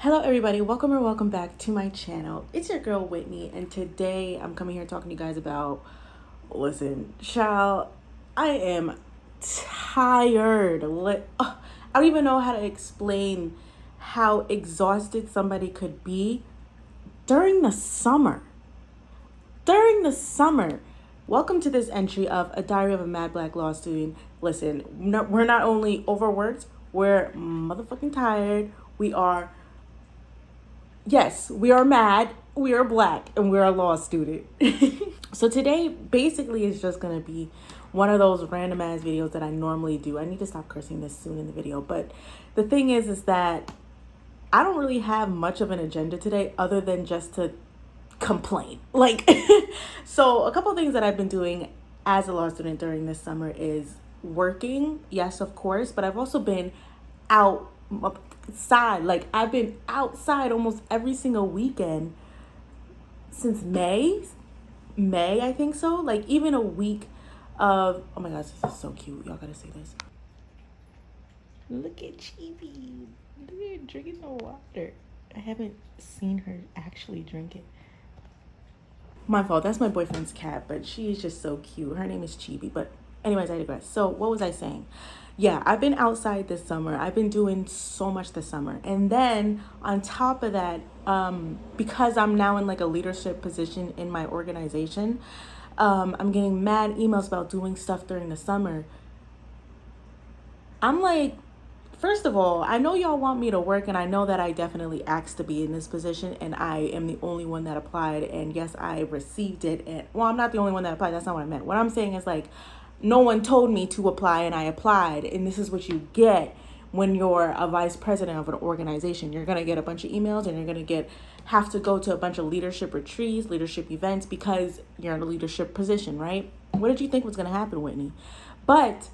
Hello everybody, welcome or welcome back to my channel. It's your girl Whitney, and today I'm coming here talking to you guys about, listen, child, I am tired. I don't even know how to explain how exhausted somebody could be during the summer. Welcome to this entry of A Diary of a Mad Black Law Student. Listen, we're not only overworked, we're motherfucking tired. Yes, we are mad, we are black, and we're a law student. So today basically is just going to be one of those random ass videos that I normally do. I need to stop cursing this soon in the video. But the thing is that I don't really have much of an agenda today other than just to complain. So a couple of things that I've been doing as a law student during this summer is working. Yes, of course. But I've also been outside. I've been outside almost every single weekend since May, I think so. Even a week of, oh my gosh, this is so cute. Y'all gotta see this. Look at Chibi. Look at her drinking the water. I haven't seen her actually drink it. My fault. That's my boyfriend's cat, but she is just so cute. Her name is Chibi. But anyways, I digress. So what was I saying? Yeah, I've been outside this summer. I've been doing so much this summer. And then on top of that, because I'm now in a leadership position in my organization, I'm getting mad emails about doing stuff during the summer. I'm like, first of all, I know y'all want me to work, and I know that I definitely asked to be in this position, and I am the only one that applied, and yes, I received it. And well, I'm not the only one that applied. That's not what I meant. What I'm saying is no one told me to apply, and I applied, and this is what you get when you're a vice president of an organization. You're gonna get a bunch of emails, and you're gonna have to go to a bunch of leadership retreats, leadership events, because you're in a leadership position, right? What did you think was gonna happen, Whitney? But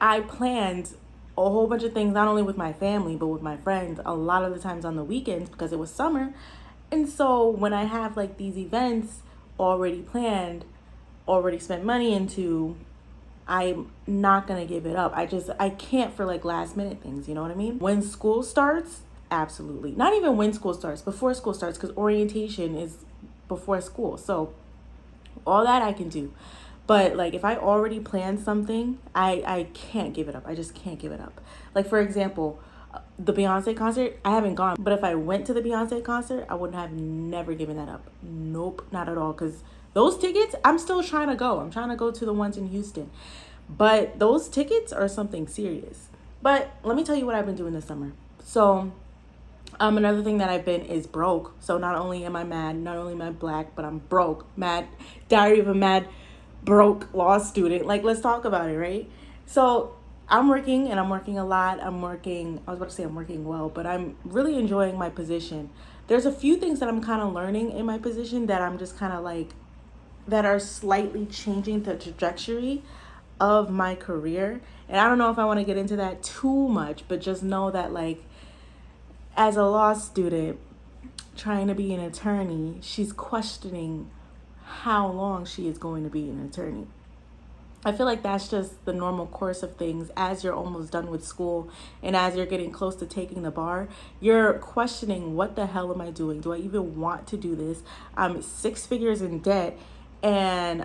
I planned a whole bunch of things, not only with my family, but with my friends, a lot of the times on the weekends because it was summer. And so when I have these events already planned, already spent money into, I'm not gonna give it up. I can't for last minute things, you know what I mean? When school starts, absolutely. Not even when school starts, before school starts, because orientation is before school. So all that I can do. But if I already planned something, I can't give it up. I just can't give it up. For example, the Beyonce concert, I haven't gone. But if I went to the Beyonce concert, I would have never given that up. Nope, not at all. Because those tickets, I'm still trying to go. I'm trying to go to the ones in Houston. But those tickets are something serious. But let me tell you what I've been doing this summer. So another thing that I've been is broke. So not only am I mad, not only am I black, but I'm broke. Mad, Diary of a Mad Broke Law Student. Let's talk about it, right? So I'm working, and I'm working a lot. I was about to say I'm working well, but I'm really enjoying my position. There's a few things that I'm kind of learning in my position that I'm just kind of that are slightly changing the trajectory of my career. And I don't know if I want to get into that too much, but just know that as a law student trying to be an attorney, she's questioning how long she is going to be an attorney. I feel that's just the normal course of things. As you're almost done with school and as you're getting close to taking the bar, you're questioning, what the hell am I doing? Do I even want to do this? I'm 6 figures in debt, and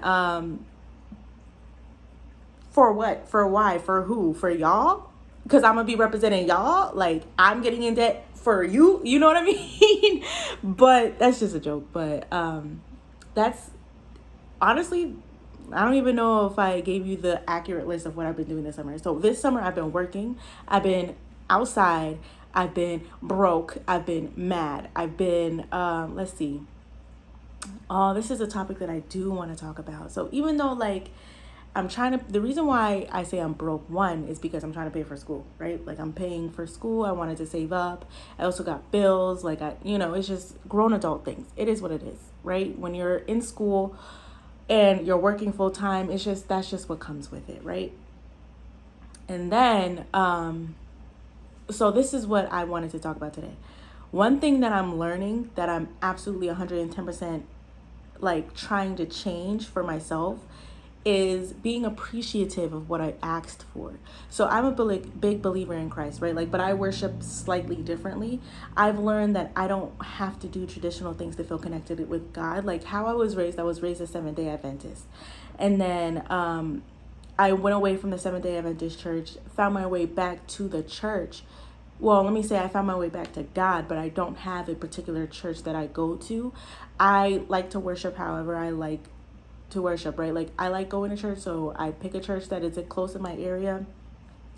for what? For why? For who? For y'all? Because I'm gonna be representing y'all. I'm getting in debt for you. You know what I mean? But that's just a joke. But that's honestly, I don't even know if I gave you the accurate list of what I've been doing this summer. So this summer I've been working, I've been outside, I've been broke, I've been mad, I've been, let's see. Oh, this is a topic that I do want to talk about. So even though the reason why I say I'm broke, one, is because I'm trying to pay for school, right? I'm paying for school. I wanted to save up. I also got bills. It's just grown adult things. It is what it is, right? When you're in school and you're working full time, that's just what comes with it, right? And then, so this is what I wanted to talk about today. One thing that I'm learning that I'm absolutely 110% trying to change for myself is being appreciative of what I asked for. So I'm a big believer in Christ, right? Like, but I worship slightly differently. I've learned that I don't have to do traditional things to feel connected with God. Like how I was raised a Seventh-day Adventist. And then I went away from the Seventh-day Adventist church, found my way back to the church. Well, let me say I found my way back to God, but I don't have a particular church that I go to. I like to worship however I like to worship, right? Like I like going to church, so I pick a church that is close in my area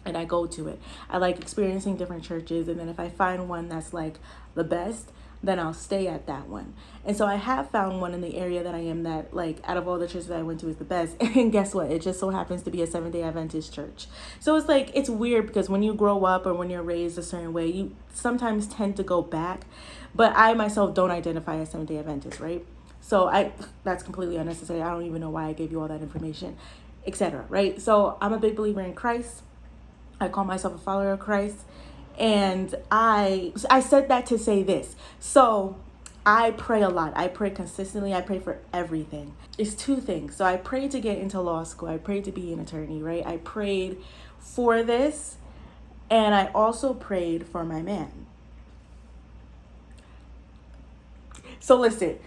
and I go to it. I like experiencing different churches, and then if I find one that's like the best, then I'll stay at that one. And so I have found one in the area that I am that, like, out of all the churches that I went to is the best. And guess what? It just so happens to be a Seventh-day Adventist church. So it's like, it's weird because when you grow up or when you're raised a certain way, you sometimes tend to go back. But I myself don't identify as Seventh-day Adventist, right? So that's completely unnecessary. I don't even know why I gave you all that information, etc. Right? So I'm a big believer in Christ. I call myself a follower of Christ. And I said that to say this. So I pray a lot. I pray consistently. I pray for everything. It's two things. So I prayed to get into law school. I prayed to be an attorney, right? I prayed for this. And I also prayed for my man. So listen,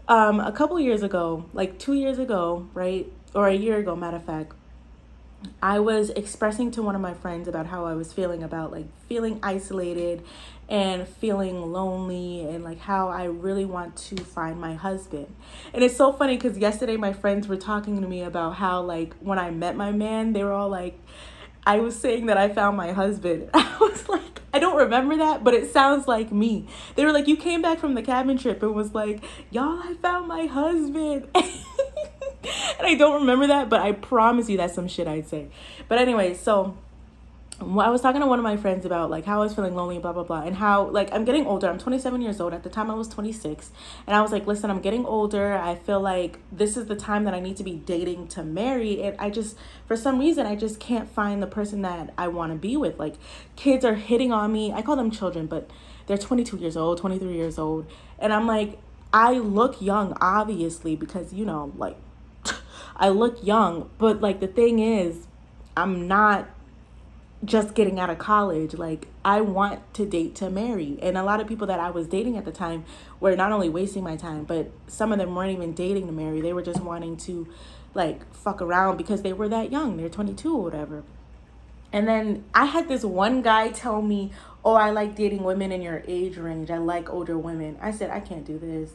a couple years ago, like 2 years ago, right? Or a year ago, matter of fact, I was expressing to one of my friends about how I was feeling about like feeling isolated and feeling lonely and like how I really want to find my husband. And it's so funny because yesterday my friends were talking to me about how like when I met my man, they were all like, I was saying that I found my husband. I was like, I don't remember that, but it sounds like me. They were like, you came back from the cabin trip and was like, y'all, I found my husband. And I don't remember that, but I promise you that's some shit I'd say. But anyway, so I was talking to one of my friends about like how I was feeling lonely, blah, blah, blah. And how like I'm getting older. I'm 27 years old. At the time I was 26. And I was like, listen, I'm getting older. I feel like this is the time that I need to be dating to marry. And I just, for some reason, I just can't find the person that I want to be with. Like kids are hitting on me. I call them children, but they're 22 years old, 23 years old. And I'm like, I look young, obviously, because, you know, like I look young. But like the thing is, I'm not just getting out of college. Like I want to date to marry. And a lot of people that I was dating at the time were not only wasting my time, but some of them weren't even dating to marry. They were just wanting to like fuck around because they were that young. They're 22 or whatever. And then I had this one guy tell me, oh, I like dating women in your age range. I like older women. I said, I can't do this.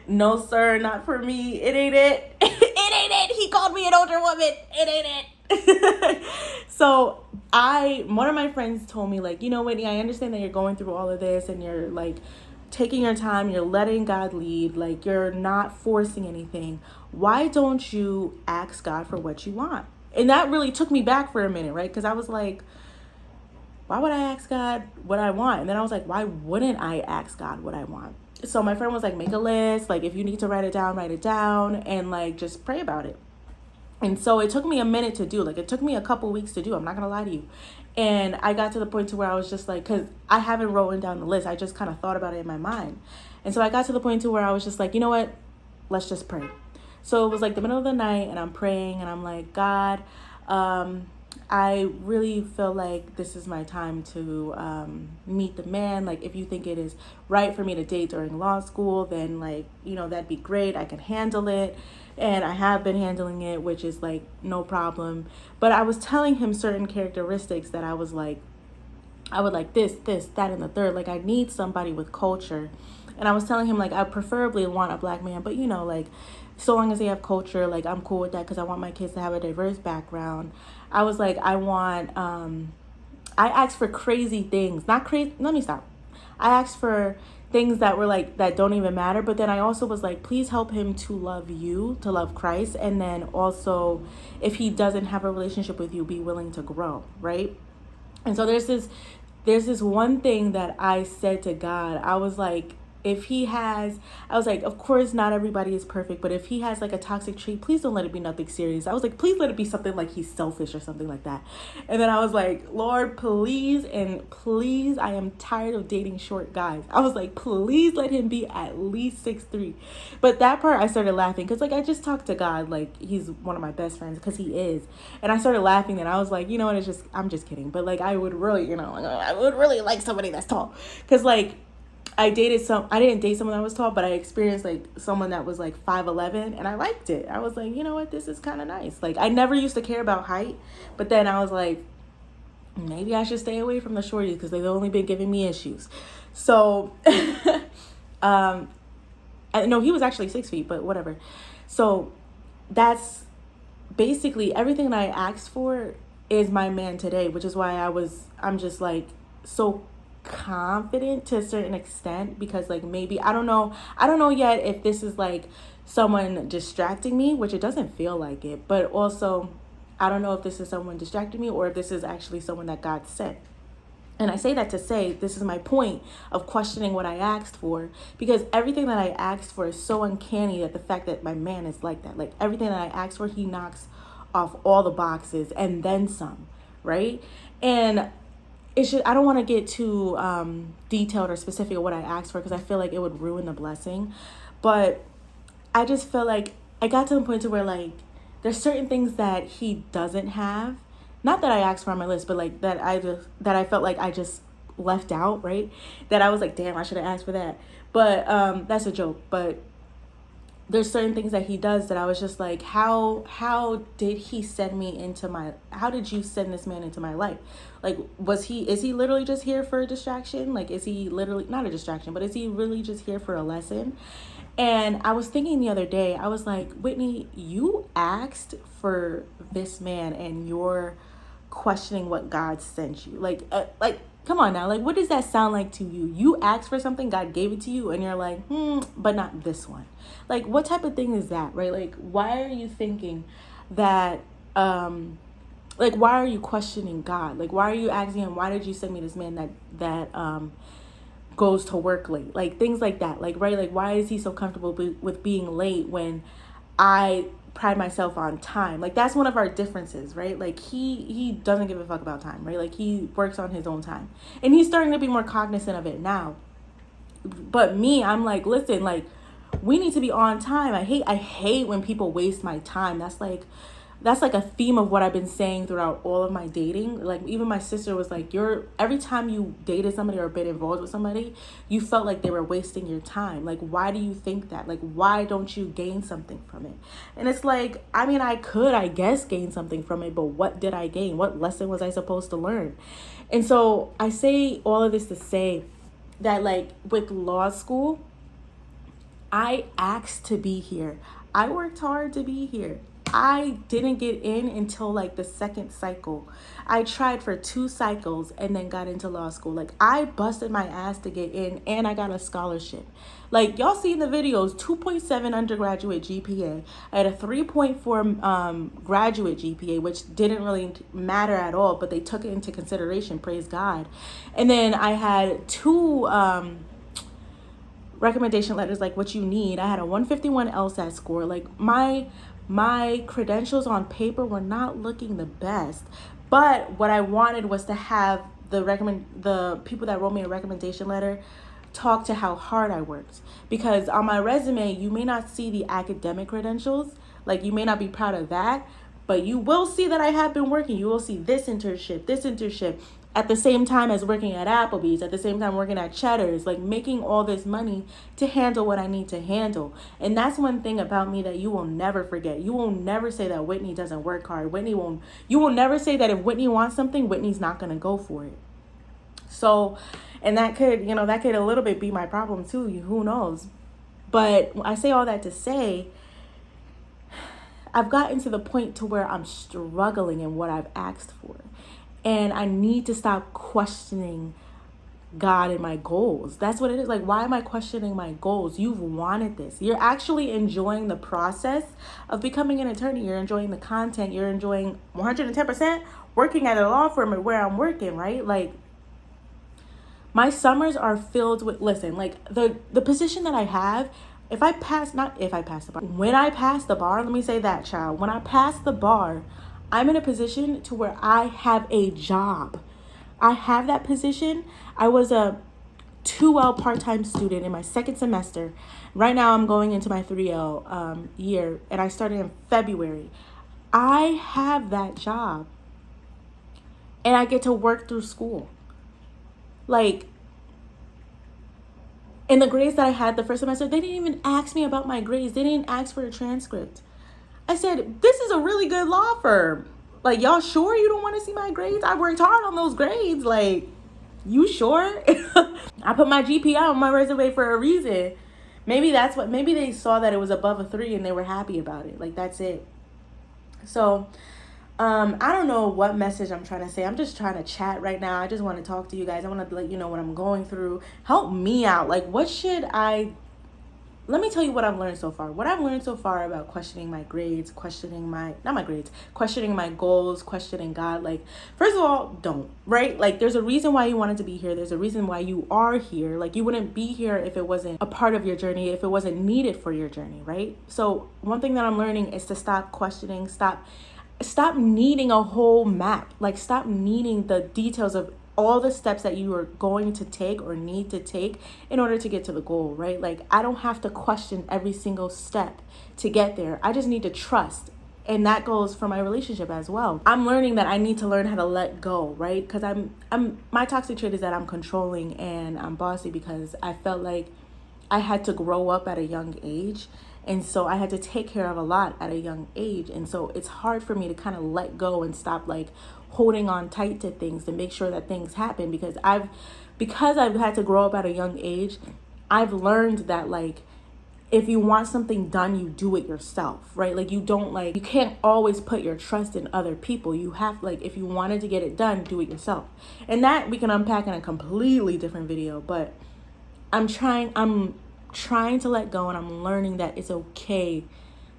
No, sir, not for me. It ain't it. It ain't it. He called me an older woman. It ain't it. So one of my friends told me like, you know, Whitney, I understand that you're going through all of this and you're like taking your time, you're letting God lead, like you're not forcing anything. Why don't you ask God for what you want? And that really took me back for a minute, right? Because I was like, why would I ask God what I want? And then I was like, why wouldn't I ask God what I want? So my friend was like, make a list. Like if you need to write it down, and like just pray about it. And so it took me a minute to do. Like it took me a couple weeks to do. I'm not gonna lie to you. And I got to the point to where I was just like, because I haven't written down the list. I just kind of thought about it in my mind. And so I got to the point to where I was just like, you know what? Let's just pray. So it was like the middle of the night and I'm praying and I'm like, God, I really feel like this is my time to meet the man. Like if you think it is right for me to date during law school, then like, you know, that'd be great. I can handle it. And I have been handling it, which is like no problem. But I was telling him certain characteristics that I was like, I would like this, that, and the third. Like I need somebody with culture. And I was telling him like, I preferably want a black man, but you know, like so long as they have culture, like I'm cool with that because I want my kids to have a diverse background. I was like, I asked for crazy things, not crazy. Let me stop. I asked for things that were like, that don't even matter. But then I also was like, please help him to love you, to love Christ. And then also if he doesn't have a relationship with you, be willing to grow. Right. And so there's this one thing that I said to God. I was like, if he has, I was like, of course, not everybody is perfect, but if he has like a toxic trait, please don't let it be nothing serious. I was like, please let it be something like he's selfish or something like that. And then I was like, Lord, please and please, I am tired of dating short guys. I was like, please let him be at least 6'3". But that part I started laughing because like I just talked to God like he's one of my best friends, because he is. And I started laughing and I was like, you know what, I'm just kidding. But like I would really, I would really like somebody that's tall. Because like I didn't date someone that was tall, but I experienced like someone that was like 5'11", and I liked it. I was like, you know what, this is kind of nice. Like I never used to care about height, but then I was like, maybe I should stay away from the shorties because they've only been giving me issues. So, no, he was actually 6 feet, but whatever. So that's basically everything that I asked for is my man today, which is why I'm just like so confident to a certain extent, because like maybe I don't know yet if this is like someone distracting me, which it doesn't feel like it, but also I don't know if this is someone distracting me or if this is actually someone that God sent. And I say that to say this is my point of questioning what I asked for, because everything that I asked for is so uncanny, that the fact that my man is like that, like everything that I asked for, he knocks off all the boxes and then some, right? And I don't want to get too detailed or specific of what I asked for because I feel like it would ruin the blessing. But I just feel like I got to the point to where like there's certain things that he doesn't have. Not that I asked for on my list, but like that I felt like I just left out, right? That I was like, damn, I should have asked for that. But that's a joke. But there's certain things that he does that I was just like, how did he send me into how did you send this man into my life? Like, is he literally just here for a distraction? Like, is he literally, not a distraction, but is he really just here for a lesson? And I was thinking the other day, I was like, Whitney, you asked for this man and you're questioning what God sent you. Like, come on now. Like, what does that sound like to you? You asked for something, God gave it to you, and you're like, but not this one. Like, what type of thing is that, right? Like, why are you thinking that, like, why are you questioning God? Like, why are you asking him, why did you send me this man that goes to work late? Like, things like that. Like, right? Like, why is he so comfortable with being late when I pride myself on time? Like, that's one of our differences, right? Like, he doesn't give a fuck about time, right? Like, he works on his own time, and he's starting to be more cognizant of it now. But me, I'm like, listen, like, we need to be on time. I hate when people waste my time. That's like a theme of what I've been saying throughout all of my dating. Like, even my sister was like, every time you dated somebody or been involved with somebody, you felt like they were wasting your time. Like, why do you think that? Like, why don't you gain something from it? And it's like, I mean, I could, I guess, gain something from it, but what did I gain? What lesson was I supposed to learn? And so I say all of this to say that, like, with law school, I asked to be here. I worked hard to be here. I didn't get in until like the second cycle. I tried for 2 cycles and then got into law school. Like, I busted my ass to get in, and I got a scholarship. Like, y'all see in the videos, 2.7 undergraduate GPA. I had a 3.4 graduate GPA, which didn't really matter at all, but they took it into consideration, praise God. And then I had 2 recommendation letters, like what you need. I had a 151 LSAT score. Like, my credentials on paper were not looking the best, but what I wanted was to have the people that wrote me a recommendation letter talk to how hard I worked, because on my resume you may not see the academic credentials, like you may not be proud of that, but you will see that I have been working. You will see this internship at the same time as working at Applebee's, at the same time working at Cheddar's, like making all this money to handle what I need to handle. And that's one thing about me that you will never forget. You will never say that Whitney doesn't work hard. You will never say that if Whitney wants something, Whitney's not going to go for it. So, and that could a little bit be my problem too. Who knows? But I say all that to say, I've gotten to the point to where I'm struggling in what I've asked for. And I need to stop questioning God and my goals. That's what it is. Like, why am I questioning my goals? You've wanted this. You're actually enjoying the process of becoming an attorney. You're enjoying the content. You're enjoying 110% working at a law firm where I'm working, right? Like, My summers are filled with, listen, like the position that I have, if I pass, not if I pass the bar, when I pass the bar, let me say that, child, when I pass the bar, I'm in a position to where I have a job. I have that position. I was a 2L part-time student in my second semester. Right now I'm going into my 3L year, and I started in February. I have that job, and I get to work through school. Like, in the grades that I had the first semester, they didn't even ask me about my grades. They didn't ask for a transcript. I said, this is a really good law firm. Like, y'all sure you don't want to see my grades? I worked hard on those grades. Like, you sure? I put my GPA on my resume for a reason. Maybe that's what, maybe they saw that it was above a 3 and they were happy about it. Like, that's it. So, I don't know what message I'm trying to say. I'm just trying to chat right now. I just want to talk to you guys. I want to let you know what I'm going through. Help me out. Like, what should I... Let me tell you what I've learned so far. What I've learned so far about questioning my grades, questioning my... Not my grades. Questioning my goals, questioning God. Like, first of all, don't. Right? Like, there's a reason why you wanted to be here. There's a reason why you are here. Like, you wouldn't be here if it wasn't a part of your journey, if it wasn't needed for your journey, right? So, one thing that I'm learning is to stop questioning, stop needing a whole map. Like, stop needing the details of all the steps that you are going to take or need to take in order to get to the goal, right? Like, I don't have to question every single step to get there. I just need to trust. And that goes for my relationship as well. I'm learning that I need to learn how to let go, right? Because my toxic trait is that I'm controlling and I'm bossy, because I felt like I had to grow up at a young age. And so I had to take care of a lot at a young age. And so it's hard for me to kind of let go and stop like holding on tight to things to make sure that things happen, because I've had to grow up at a young age. I've learned that, like, if you want something done, you do it yourself, right? Like, you can't always put your trust in other people. You have, like, if you wanted to get it done, do it yourself. And that we can unpack in a completely different video, but I'm trying to let go, and I'm learning that it's okay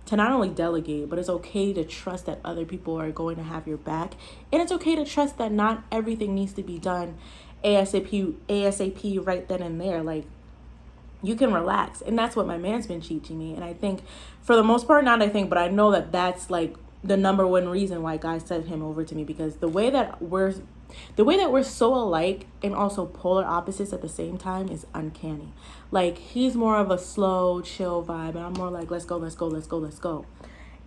to not only delegate, but it's okay to trust that other people are going to have your back. And it's okay to trust that not everything needs to be done ASAP right then and there. Like, you can relax. And that's what my man's been teaching me. And I think for the most part, but I know that that's like the number one reason why God sent him over to me, because the way that we're so alike and also polar opposites at the same time is uncanny. Like, he's more of a slow, chill vibe, and I'm more like, let's go.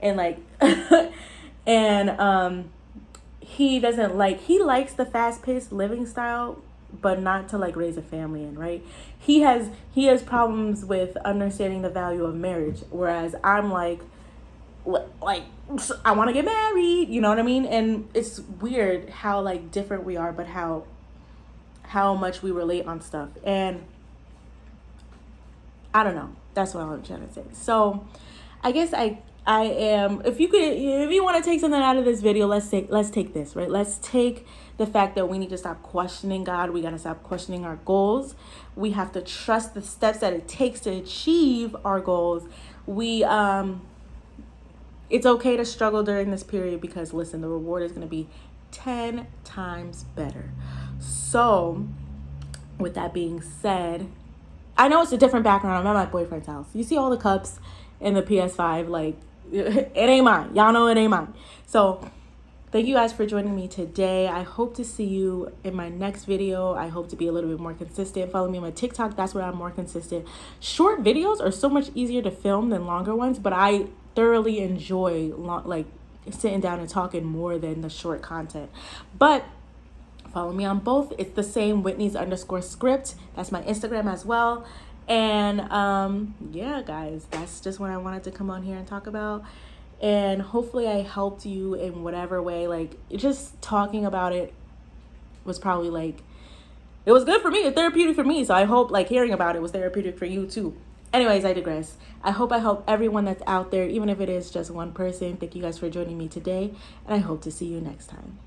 And like, and he likes the fast-paced living style, but not to like raise a family in, right? He has problems with understanding the value of marriage, whereas I'm like I want to get married, you know what I mean? And it's weird how like different we are, but how much we relate on stuff. And I don't know. That's what I'm trying to say. So I guess I am, if you want to take something out of this video, let's take this, right? Let's take the fact that we need to stop questioning God. We got to stop questioning our goals. We have to trust the steps that it takes to achieve our goals. It's okay to struggle during this period, because listen, the reward is going to be 10 times better. So with that being said, I know it's a different background. I'm at my boyfriend's house. You see all the cups and the PS5, like, it ain't mine. Y'all know it ain't mine. So thank you guys for joining me today. I hope to see you in my next video. I hope to be a little bit more consistent. Follow me on my TikTok. That's where I'm more consistent. Short videos are so much easier to film than longer ones, but I thoroughly enjoy sitting down and talking more than the short content. But follow me on both. It's the same, Whitneys_script. That's my Instagram as well. And yeah, guys, that's just what I wanted to come on here and talk about. And hopefully I helped you in whatever way. Like, just talking about it was probably like, it was good for me. It's therapeutic for me. So I hope like hearing about it was therapeutic for you too. Anyways, I digress. I hope I help everyone that's out there, even if it is just one person. Thank you guys for joining me today, and I hope to see you next time.